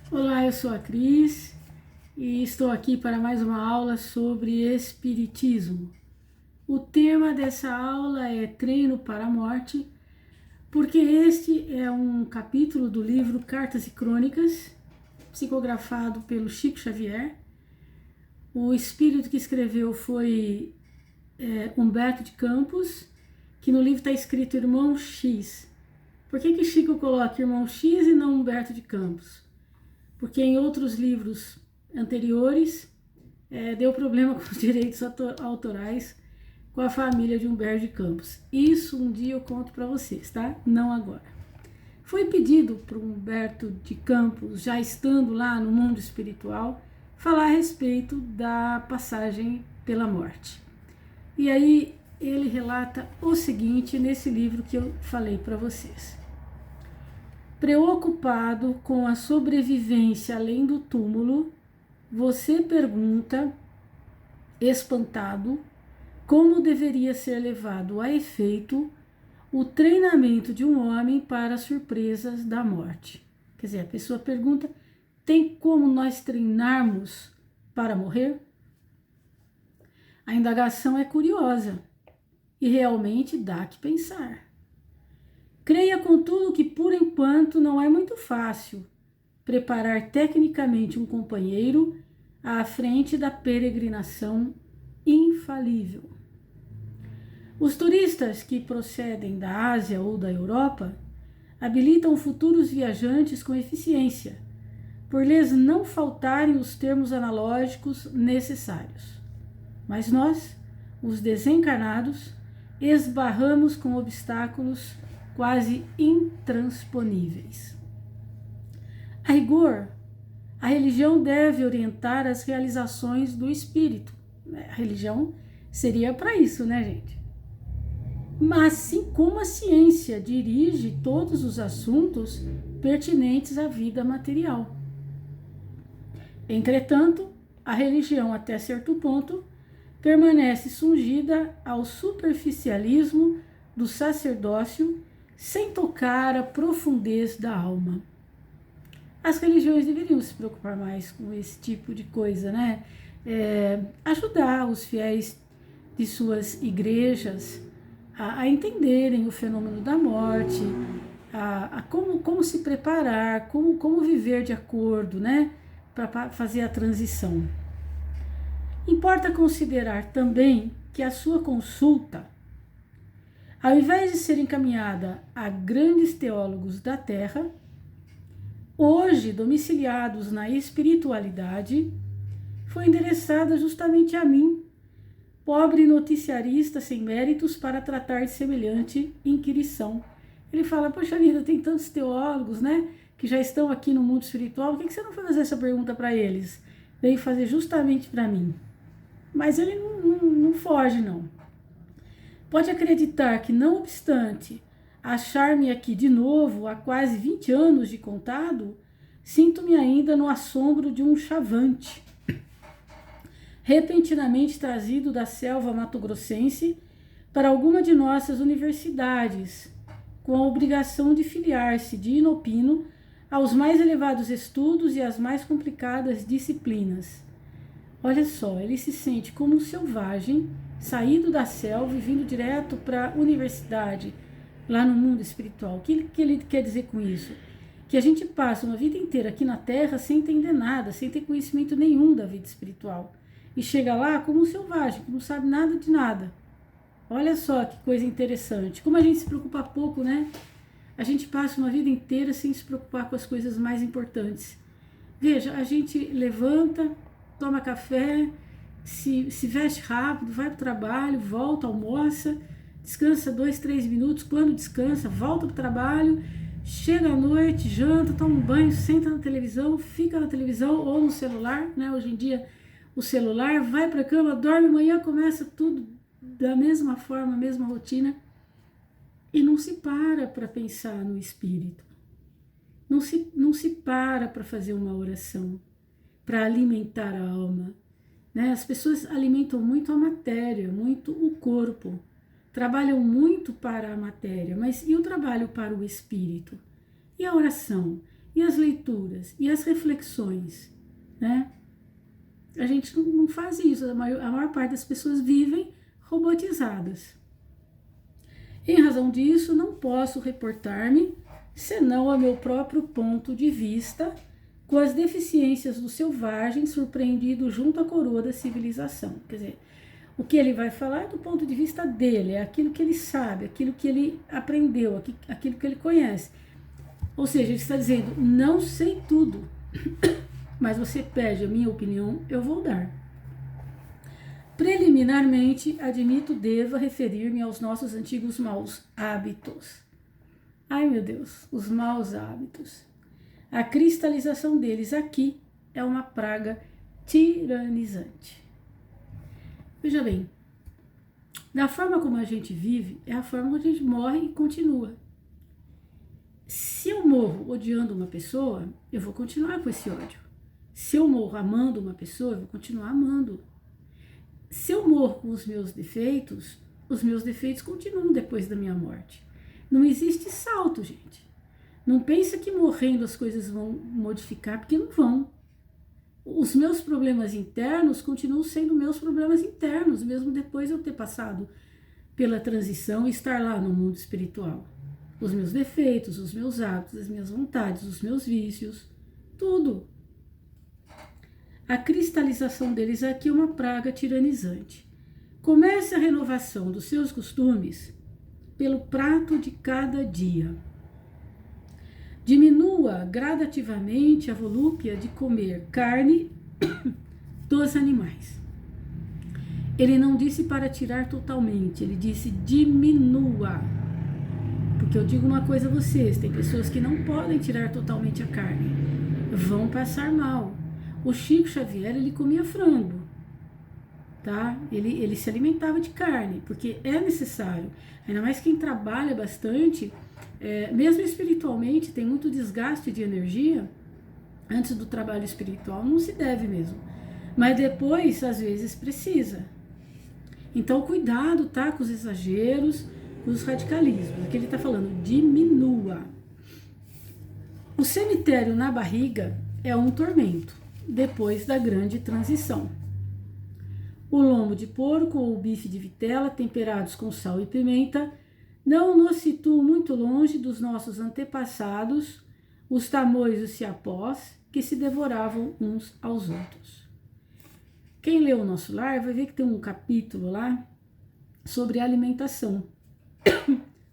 Olá, eu sou a Cris e estou aqui para mais uma aula sobre Espiritismo. O tema dessa aula é Treino para a Morte, porque este é um capítulo do livro Cartas e Crônicas, psicografado pelo Chico Xavier. O espírito que escreveu foi Humberto de Campos, que no livro está escrito Irmão X. Por que Chico coloca Irmão X e não Humberto de Campos? Porque em outros livros anteriores deu problema com os direitos autorais com a família de Humberto de Campos. Isso um dia eu conto para vocês, tá? Não agora. Foi pedido para Humberto de Campos, já estando lá no mundo espiritual, falar a respeito da passagem pela morte. E aí ele relata o seguinte nesse livro que eu falei para vocês. Preocupado com a sobrevivência além do túmulo, você pergunta, espantado, como deveria ser levado a efeito o treinamento de um homem para as surpresas da morte. Quer dizer, a pessoa pergunta, tem como nós treinarmos para morrer? A indagação é curiosa e realmente dá que pensar. Creia, contudo, que por enquanto não é muito fácil preparar tecnicamente um companheiro à frente da peregrinação infalível. Os turistas que procedem da Ásia ou da Europa habilitam futuros viajantes com eficiência, por lhes não faltarem os termos analógicos necessários. Mas nós, os desencarnados, esbarramos com obstáculos quase intransponíveis. A rigor, a religião deve orientar as realizações do espírito. A religião seria para isso, né, gente? Mas assim como a ciência dirige todos os assuntos pertinentes à vida material. Entretanto, a religião, até certo ponto, permanece sujida ao superficialismo do sacerdócio sem tocar a profundez da alma. As religiões deveriam se preocupar mais com esse tipo de coisa, né? Ajudar os fiéis de suas igrejas a entenderem o fenômeno da morte, como se preparar, como viver de acordo, né? Para fazer a transição. Importa considerar também que a sua consulta, ao invés de ser encaminhada a grandes teólogos da Terra, hoje domiciliados na espiritualidade, foi endereçada justamente a mim, pobre noticiarista sem méritos, para tratar de semelhante inquirição. Ele fala, poxa vida, tem tantos teólogos, né, que já estão aqui no mundo espiritual, por que você não foi fazer essa pergunta para eles? Veio fazer justamente para mim. Mas ele não foge, não. Pode acreditar que, não obstante achar-me aqui de novo há quase 20 anos de contado, sinto-me ainda no assombro de um chavante, repentinamente trazido da selva matogrossense para alguma de nossas universidades, com a obrigação de filiar-se de inopino aos mais elevados estudos e às mais complicadas disciplinas. Olha só, ele se sente como um selvagem, saído da selva e vindo direto para a universidade, lá no mundo espiritual. O que ele quer dizer com isso? Que a gente passa uma vida inteira aqui na Terra sem entender nada, sem ter conhecimento nenhum da vida espiritual. E chega lá como um selvagem, que não sabe nada de nada. Olha só que coisa interessante. Como a gente se preocupa pouco, né? A gente passa uma vida inteira sem se preocupar com as coisas mais importantes. Veja, a gente levanta, toma café, se veste rápido, vai para o trabalho, volta, almoça, descansa 2, 3 minutos, quando descansa, volta para o trabalho, chega à noite, janta, toma um banho, senta na televisão, fica na televisão ou no celular, né? Hoje em dia o celular, vai para a cama, dorme, amanhã começa tudo da mesma forma, a mesma rotina, e não se para pensar no espírito, não se para fazer uma oração, para alimentar a alma, né? As pessoas alimentam muito a matéria, muito o corpo, trabalham muito para a matéria, mas e o trabalho para o espírito? E a oração? E as leituras? E as reflexões? Né? A gente não faz isso. A maior parte das pessoas vivem robotizadas. Em razão disso, não posso reportar-me senão ao meu próprio ponto de vista, com as deficiências do selvagem surpreendido junto à coroa da civilização. Quer dizer, o que ele vai falar é do ponto de vista dele, é aquilo que ele sabe, aquilo que ele aprendeu, aquilo que ele conhece. Ou seja, ele está dizendo, não sei tudo, mas você pede a minha opinião, eu vou dar. Preliminarmente, admito deva referir-me aos nossos antigos maus hábitos. Ai, meu Deus, os maus hábitos. A cristalização deles aqui é uma praga tiranizante. Veja bem, da forma como a gente vive, é a forma como a gente morre e continua. Se eu morro odiando uma pessoa, eu vou continuar com esse ódio. Se eu morro amando uma pessoa, eu vou continuar amando. Se eu morro com os meus defeitos continuam depois da minha morte. Não existe salto, gente. Não pensa que morrendo as coisas vão modificar, porque não vão. Os meus problemas internos continuam sendo meus problemas internos, mesmo depois de eu ter passado pela transição e estar lá no mundo espiritual. Os meus defeitos, os meus hábitos, as minhas vontades, os meus vícios, tudo. A cristalização deles aqui é uma praga tiranizante. Comece a renovação dos seus costumes pelo prato de cada dia. Diminua gradativamente a volúpia de comer carne dos animais. Ele não disse para tirar totalmente, ele disse diminua. Porque eu digo uma coisa a vocês, tem pessoas que não podem tirar totalmente a carne, vão passar mal. O Chico Xavier, ele comia frango, tá? Ele se alimentava de carne, porque é necessário. Ainda mais quem trabalha bastante, mesmo espiritualmente, tem muito desgaste de energia. Antes do trabalho espiritual não se deve mesmo, mas depois às vezes precisa. Então cuidado, tá, com os exageros, com os radicalismos. Aqui ele está falando, diminua. O cemitério na barriga é um tormento depois da grande transição. O lombo de porco ou o bife de vitela temperados com sal e pimenta não nos situam muito longe dos nossos antepassados, os tamoios e os ciapós, que se devoravam uns aos outros. Quem leu o Nosso Lar vai ver que tem um capítulo lá sobre alimentação.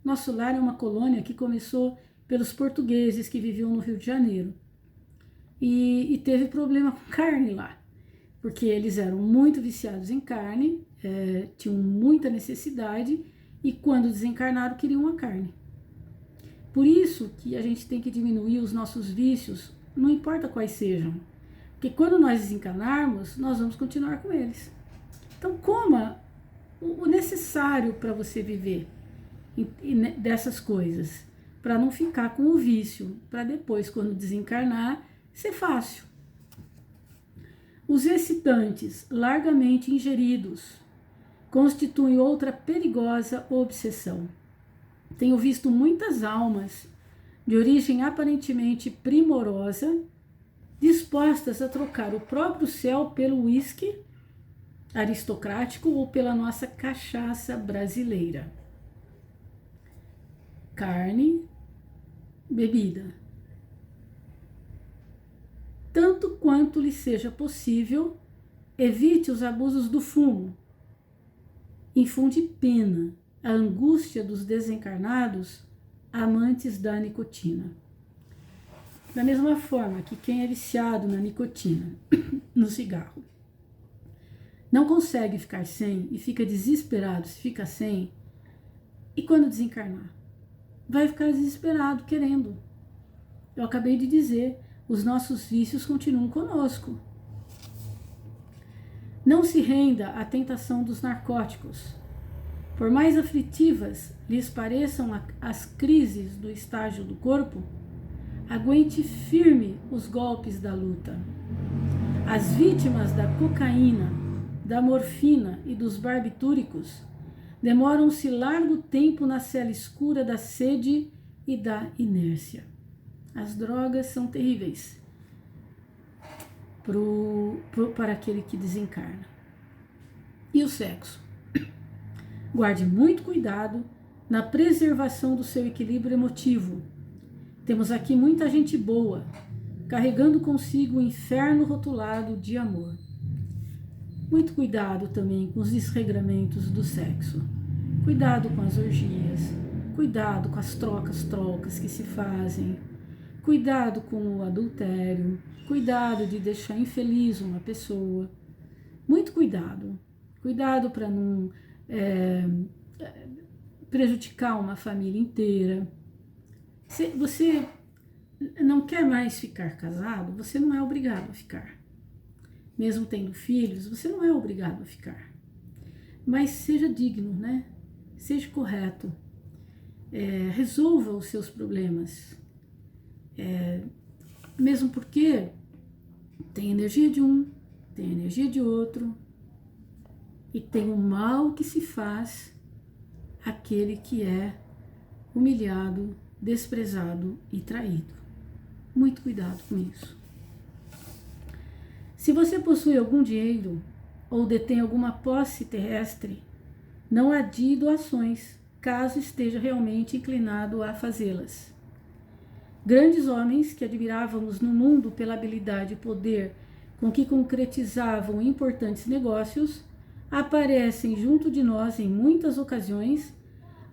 Nosso Lar é uma colônia que começou pelos portugueses que viviam no Rio de Janeiro. E teve problema com carne lá, porque eles eram muito viciados em carne, tinham muita necessidade e quando desencarnaram queriam a carne. Por isso que a gente tem que diminuir os nossos vícios, não importa quais sejam, porque quando nós desencarnarmos, nós vamos continuar com eles. Então coma o necessário para você viver dessas coisas, para não ficar com o vício, para depois, quando desencarnar, ser fácil. Os excitantes largamente ingeridos constituem outra perigosa obsessão. Tenho visto muitas almas de origem aparentemente primorosa dispostas a trocar o próprio céu pelo uísque aristocrático ou pela nossa cachaça brasileira. Carne, bebida. Tanto quanto lhe seja possível, evite os abusos do fumo. Infunde pena, a angústia dos desencarnados amantes da nicotina. Da mesma forma que quem é viciado na nicotina, no cigarro, não consegue ficar sem e fica desesperado se fica sem, e quando desencarnar? Vai ficar desesperado querendo. Eu acabei de dizer, os nossos vícios continuam conosco. Não se renda à tentação dos narcóticos. Por mais aflitivas lhes pareçam as crises do estágio do corpo, aguente firme os golpes da luta. As vítimas da cocaína, da morfina e dos barbitúricos demoram-se largo tempo na cela escura da sede e da inércia. As drogas são terríveis para aquele que desencarna. E o sexo? Guarde muito cuidado na preservação do seu equilíbrio emotivo. Temos aqui muita gente boa, carregando consigo o inferno rotulado de amor. Muito cuidado também com os desregramentos do sexo. Cuidado com as orgias. Cuidado com as trocas que se fazem. Cuidado com o adultério. Cuidado de deixar infeliz uma pessoa. Muito cuidado. Cuidado para não prejudicar uma família inteira. Se você não quer mais ficar casado, você não é obrigado a ficar. Mesmo tendo filhos, você não é obrigado a ficar. Mas seja digno, né? Seja correto. Resolva os seus problemas. Mesmo porque tem energia de um, tem energia de outro, e tem o mal que se faz aquele que é humilhado, desprezado e traído. Muito cuidado com isso. Se você possui algum dinheiro ou detém alguma posse terrestre, não adie doações, caso esteja realmente inclinado a fazê-las. Grandes homens que admirávamos no mundo pela habilidade e poder com que concretizavam importantes negócios, aparecem junto de nós em muitas ocasiões,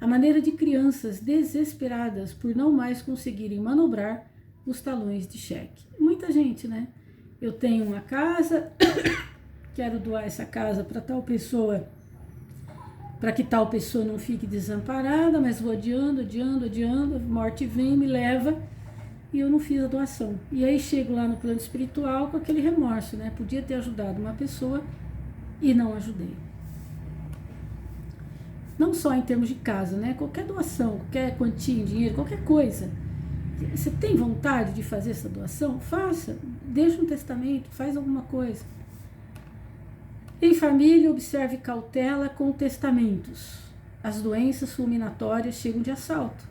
à maneira de crianças desesperadas por não mais conseguirem manobrar os talões de cheque. Muita gente, né? Eu tenho uma casa, quero doar essa casa para tal pessoa, para que tal pessoa não fique desamparada, mas vou adiando, a morte vem, me leva e eu não fiz a doação. E aí chego lá no plano espiritual com aquele remorso, né? Podia ter ajudado uma pessoa e não ajudei. Não só em termos de casa, né? Qualquer doação, qualquer quantia em dinheiro, qualquer coisa. Você tem vontade de fazer essa doação? Faça. Deixa um testamento, faz alguma coisa. Em família, observe cautela com testamentos. As doenças fulminatórias chegam de assalto.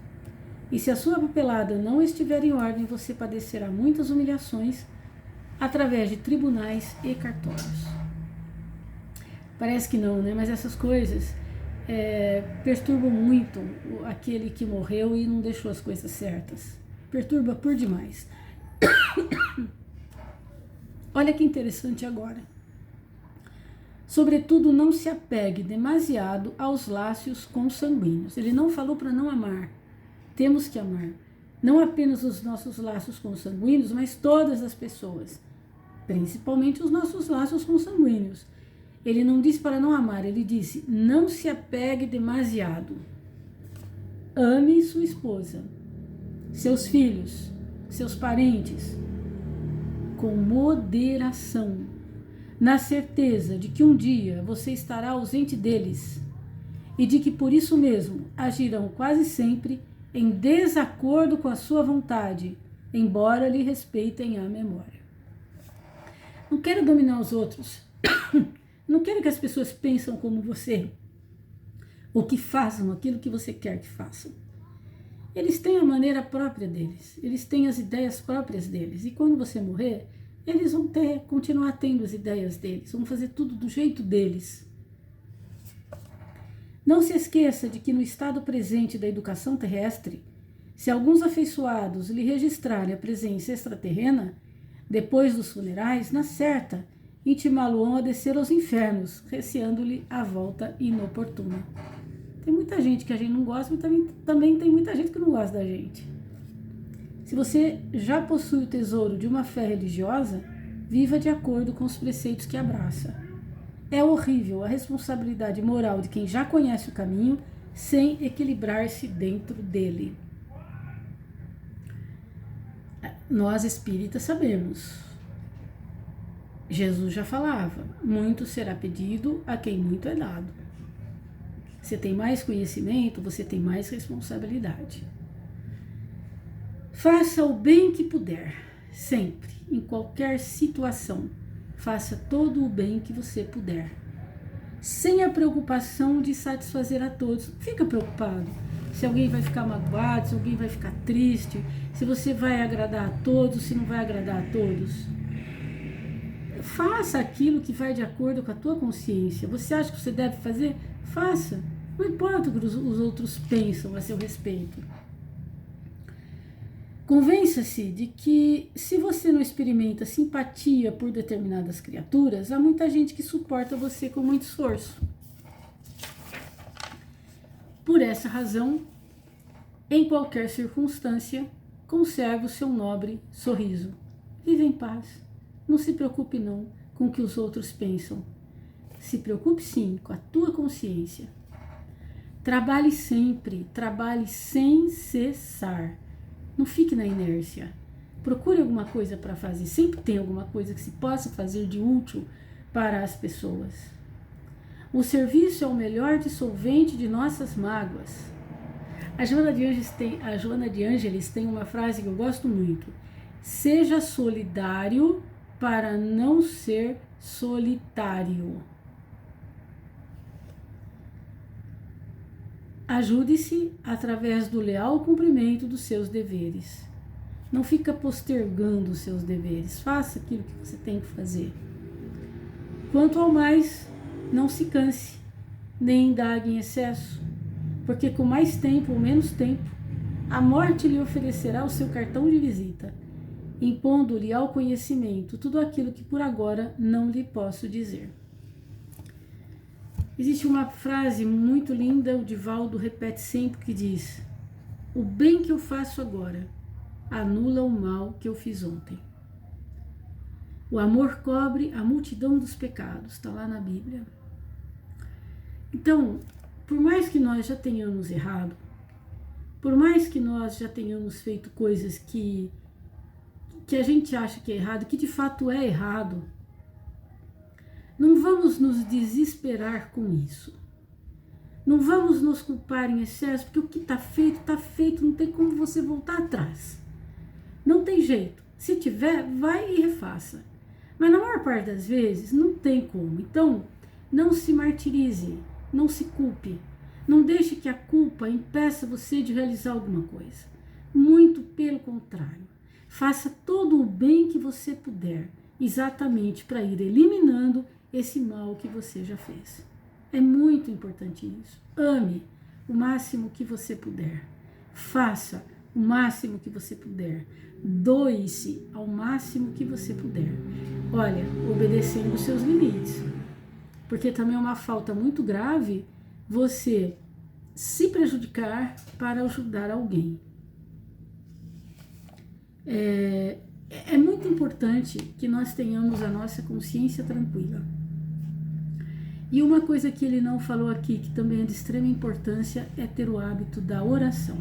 E se a sua papelada não estiver em ordem, você padecerá muitas humilhações através de tribunais e cartórios. Parece que não, né? Mas essas coisas perturbam muito aquele que morreu e não deixou as coisas certas. Perturba por demais. Olha que interessante agora. Sobretudo, não se apegue demasiado aos laços consanguíneos. Ele não falou para não amar. Temos que amar. Não apenas os nossos laços consanguíneos, mas todas as pessoas. Principalmente os nossos laços consanguíneos. Ele não disse para não amar, ele disse, não se apegue demasiado. Ame sua esposa, seus filhos, seus parentes, com moderação, na certeza de que um dia você estará ausente deles e de que por isso mesmo agirão quase sempre em desacordo com a sua vontade, embora lhe respeitem a memória. Não quero dominar os outros. Não quero que as pessoas pensem como você, ou que façam aquilo que você quer que façam. Eles têm a maneira própria deles, eles têm as ideias próprias deles, e quando você morrer, eles vão continuar tendo as ideias deles, vão fazer tudo do jeito deles. Não se esqueça de que no estado presente da educação terrestre, se alguns afeiçoados lhe registrarem a presença extraterrena, depois dos funerais, na certa, intimá-lo-ão a descer aos infernos, receando-lhe a volta inoportuna. Tem muita gente que a gente não gosta, mas também tem muita gente que não gosta da gente. Se você já possui o tesouro de uma fé religiosa, viva de acordo com os preceitos que abraça. É horrível a responsabilidade moral de quem já conhece o caminho sem equilibrar-se dentro dele. Nós espíritas sabemos. Jesus já falava, muito será pedido a quem muito é dado. Você tem mais conhecimento, você tem mais responsabilidade. Faça o bem que puder, sempre, em qualquer situação. Faça todo o bem que você puder, sem a preocupação de satisfazer a todos. Não fica preocupado. se alguém vai ficar magoado, se alguém vai ficar triste, se você vai agradar a todos, se não vai agradar a todos. Faça aquilo que vai de acordo com a tua consciência. Você acha que você deve fazer? Faça. Não importa o que os outros pensam a seu respeito. Convença-se de que se você não experimenta simpatia por determinadas criaturas, há muita gente que suporta você com muito esforço. Por essa razão, em qualquer circunstância, conserve o seu nobre sorriso. Viva em paz. Não se preocupe não com o que os outros pensam. Se preocupe sim com a tua consciência. Trabalhe sempre, trabalhe sem cessar. Não fique na inércia. Procure alguma coisa para fazer. Sempre tem alguma coisa que se possa fazer de útil para as pessoas. O serviço é o melhor dissolvente de nossas mágoas. A Joana de Ângeles tem uma frase que eu gosto muito. Seja solidário para não ser solitário. Ajude-se através do leal cumprimento dos seus deveres. Não fica postergando os seus deveres. Faça aquilo que você tem que fazer. Quanto ao mais, não se canse, nem indague em excesso, porque com mais tempo ou menos tempo, a morte lhe oferecerá o seu cartão de visita, impondo-lhe ao conhecimento tudo aquilo que por agora não lhe posso dizer. Existe uma frase muito linda, o Divaldo repete sempre, que diz: o bem que eu faço agora anula o mal que eu fiz ontem. O amor cobre a multidão dos pecados, está lá na Bíblia. Então, por mais que nós já tenhamos errado, por mais que nós já tenhamos feito coisas que a gente acha que é errado, que de fato é errado, não vamos nos desesperar com isso. Não vamos nos culpar em excesso, porque o que está feito, não tem como você voltar atrás. Não tem jeito. Se tiver, vai e refaça. Mas na maior parte das vezes, não tem como. Então, não se martirize, não se culpe. Não deixe que a culpa impeça você de realizar alguma coisa. Muito pelo contrário. Faça todo o bem que você puder, exatamente para ir eliminando esse mal que você já fez. É muito importante isso. Ame o máximo que você puder. Faça o máximo que você puder. Doe-se ao máximo que você puder. Olha, obedecendo os seus limites. Porque também é uma falta muito grave você se prejudicar para ajudar alguém. É muito importante que nós tenhamos a nossa consciência tranquila. E uma coisa que ele não falou aqui, que também é de extrema importância, é ter o hábito da oração.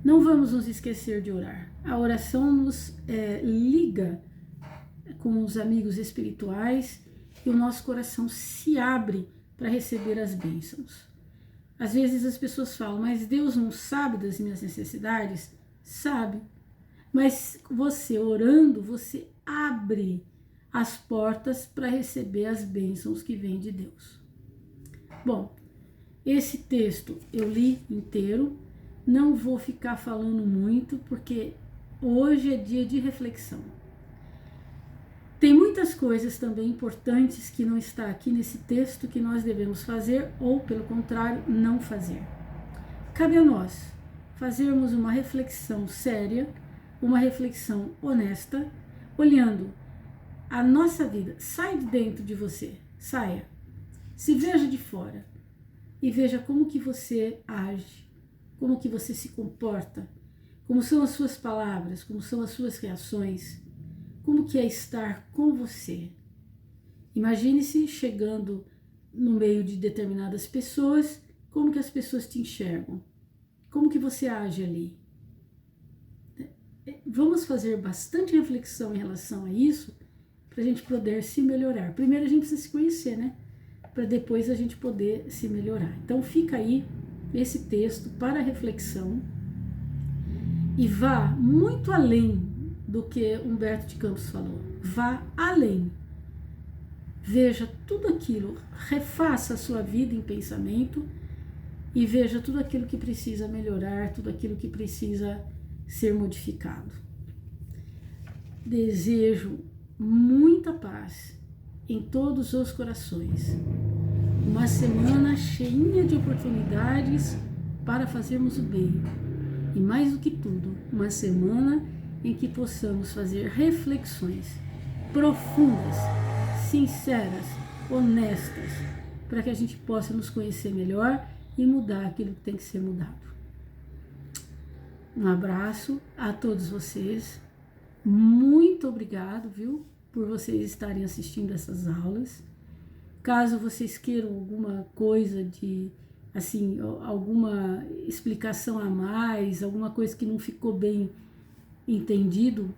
Não vamos nos esquecer de orar. A oração nos liga com os amigos espirituais e o nosso coração se abre para receber as bênçãos. Às vezes as pessoas falam, mas Deus não sabe das minhas necessidades? Sabe. Mas você orando, você abre as portas para receber as bênçãos que vêm de Deus. Bom, esse texto eu li inteiro, não vou ficar falando muito, porque hoje é dia de reflexão. Tem muitas coisas também importantes que não está aqui nesse texto que nós devemos fazer, ou pelo contrário, não fazer. Cabe a nós fazermos uma reflexão séria, uma reflexão honesta, olhando a nossa vida. Sai de dentro de você, saia, se veja de fora e veja como que você age, como que você se comporta, como são as suas palavras, como são as suas reações, como que é estar com você. Imagine-se chegando no meio de determinadas pessoas, como que as pessoas te enxergam, como que você age ali. Vamos fazer bastante reflexão em relação a isso, para a gente poder se melhorar. Primeiro a gente precisa se conhecer, né? Para depois a gente poder se melhorar. Então fica aí esse texto para reflexão e vá muito além do que Humberto de Campos falou. Vá além. Veja tudo aquilo, refaça a sua vida em pensamento e veja tudo aquilo que precisa melhorar, tudo aquilo que precisa ser modificado. Desejo muita paz em todos os corações. Uma semana cheinha de oportunidades para fazermos o bem. E mais do que tudo, uma semana em que possamos fazer reflexões profundas, sinceras, honestas, para que a gente possa nos conhecer melhor e mudar aquilo que tem que ser mudado. Um abraço a todos vocês. Muito obrigado, viu, por vocês estarem assistindo essas aulas. Caso vocês queiram alguma coisa de, assim, alguma explicação a mais, alguma coisa que não ficou bem entendido,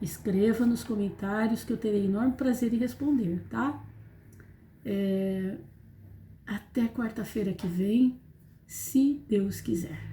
escreva nos comentários que eu terei enorme prazer em responder, tá? Até quarta-feira que vem, se Deus quiser.